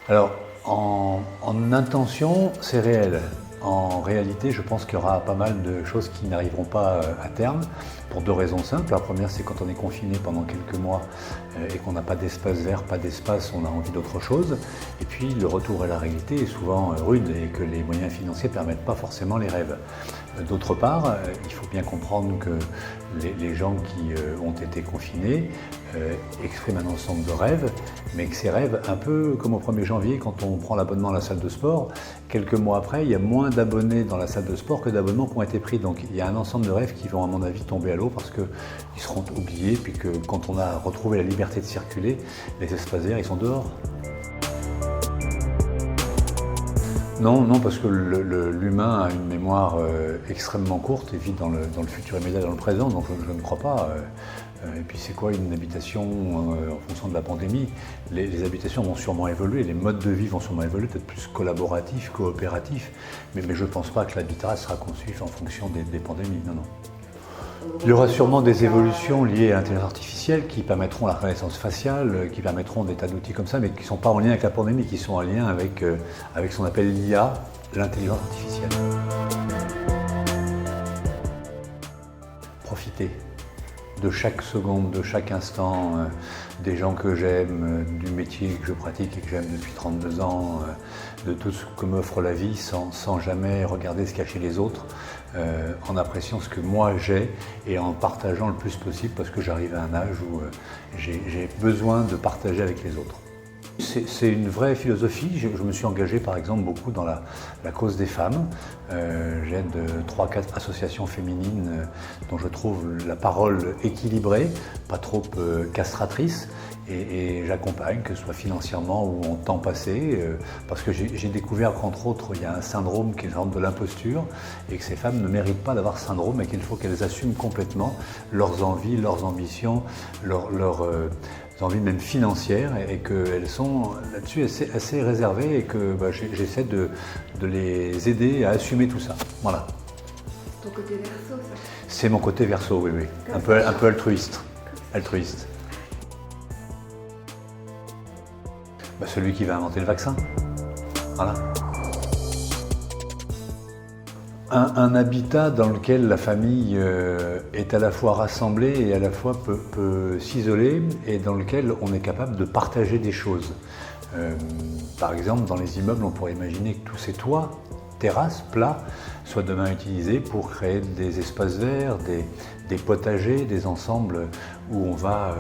Alors, en intention, c'est réel. En réalité, je pense qu'il y aura pas mal de choses qui n'arriveront pas à terme, pour deux raisons simples. La première, c'est quand on est confiné pendant quelques mois et qu'on n'a pas d'espace vert, pas d'espace, on a envie d'autre chose. Et puis, le retour à la réalité est souvent rude et que les moyens financiers ne permettent pas forcément les rêves. D'autre part, il faut bien comprendre que les gens qui ont été confinés expriment un ensemble de rêves, mais que ces rêves, un peu comme au 1er janvier, quand on prend l'abonnement à la salle de sport, quelques mois après, il y a moins d'abonnés dans la salle de sport que d'abonnements qui ont été pris. Donc il y a un ensemble de rêves qui vont, à mon avis, tomber à l'eau parce qu'ils seront oubliés, puis que quand on a retrouvé la liberté de circuler, les espaces verts, ils sont dehors. Non, non, parce que l'humain a une mémoire extrêmement courte et vit dans le futur immédiat, dans le présent, donc je ne crois pas. Et puis c'est quoi une habitation en fonction de la pandémie? Les habitations vont sûrement évoluer, les modes de vie vont sûrement évoluer, peut-être plus collaboratifs, coopératifs, mais je ne pense pas que l'habitat sera conçu en fonction des pandémies, non, non. Il y aura sûrement des évolutions liées à l'intelligence artificielle qui permettront la reconnaissance faciale, qui permettront des tas d'outils comme ça, mais qui ne sont pas en lien avec la pandémie, qui sont en lien avec ce qu'on appelle l'IA, l'intelligence artificielle. Profiter de chaque seconde, de chaque instant, des gens que j'aime, du métier que je pratique et que j'aime depuis 32 ans, de tout ce que m'offre la vie sans jamais regarder ce qu'il y a chez les autres, en appréciant ce que moi j'ai et en partageant le plus possible parce que j'arrive à un âge où j'ai besoin de partager avec les autres. C'est une vraie philosophie. Je me suis engagé par exemple beaucoup dans la cause des femmes. J'aide 3-4 associations féminines dont je trouve la parole équilibrée, pas trop castratrice. Et j'accompagne, que ce soit financièrement ou en temps passé, parce que j'ai découvert qu'entre autres, il y a un syndrome qui est le syndrome de l'imposture et que ces femmes ne méritent pas d'avoir ce syndrome et qu'il faut qu'elles assument complètement leurs envies, leurs ambitions, leurs envies même financières et qu'elles sont là-dessus assez réservées et que j'essaie de les aider à assumer tout ça. Voilà. Ton côté verso, ça? C'est mon côté verso, oui, oui. Un peu altruiste. Altruiste. Celui qui va inventer le vaccin. Voilà. Un habitat dans lequel la famille est à la fois rassemblée et à la fois peut s'isoler et dans lequel on est capable de partager des choses. Par exemple, dans les immeubles, on pourrait imaginer que tous ces toits, terrasses, plats, soient demain utilisés pour créer des espaces verts, des potagers, des ensembles où on va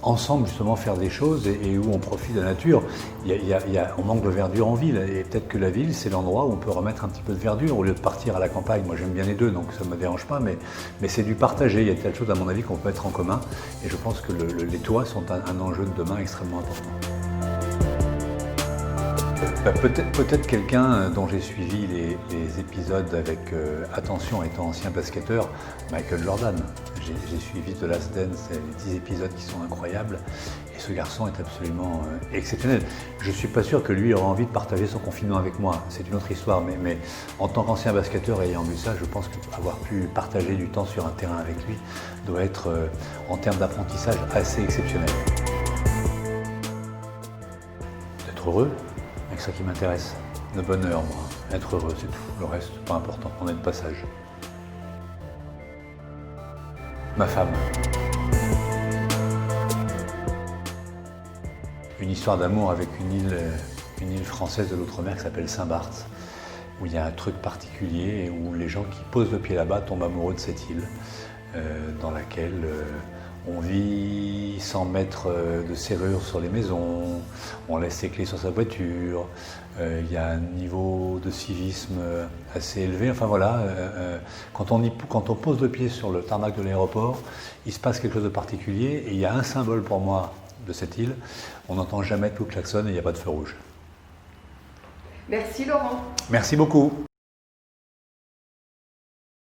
ensemble justement faire des choses et où on profite de la nature. On manque de verdure en ville et peut-être que la ville c'est l'endroit où on peut remettre un petit peu de verdure au lieu de partir à la campagne. Moi j'aime bien les deux donc ça ne me dérange pas mais c'est du partager. Il y a telle chose à mon avis qu'on peut mettre en commun et je pense que les toits sont un enjeu de demain extrêmement important. Peut-être quelqu'un dont j'ai suivi les épisodes avec attention étant ancien basketteur, Michael Jordan. J'ai suivi The Last Dance, les 10 épisodes qui sont incroyables et ce garçon est absolument exceptionnel. Je ne suis pas sûr que lui aura envie de partager son confinement avec moi, c'est une autre histoire, mais en tant qu'ancien basketteur ayant vu ça, je pense qu'avoir pu partager du temps sur un terrain avec lui doit être en termes d'apprentissage assez exceptionnel. D'être heureux. C'est ça qui m'intéresse. Le bonheur, moi. Être heureux, c'est tout. Le reste, pas important. On est de passage. Ma femme. Une histoire d'amour avec une île française de l'outre-mer qui s'appelle Saint-Barth, où il y a un truc particulier et où les gens qui posent le pied là-bas tombent amoureux de cette île, dans laquelle on vit sans mettre de serrure sur les maisons, on laisse ses clés sur sa voiture, il y a un niveau de civisme assez élevé. Enfin voilà, quand on pose le pied sur le tarmac de l'aéroport, il se passe quelque chose de particulier et il y a un symbole pour moi de cette île, on n'entend jamais tout klaxon et il n'y a pas de feu rouge. Merci Laurent. Merci beaucoup.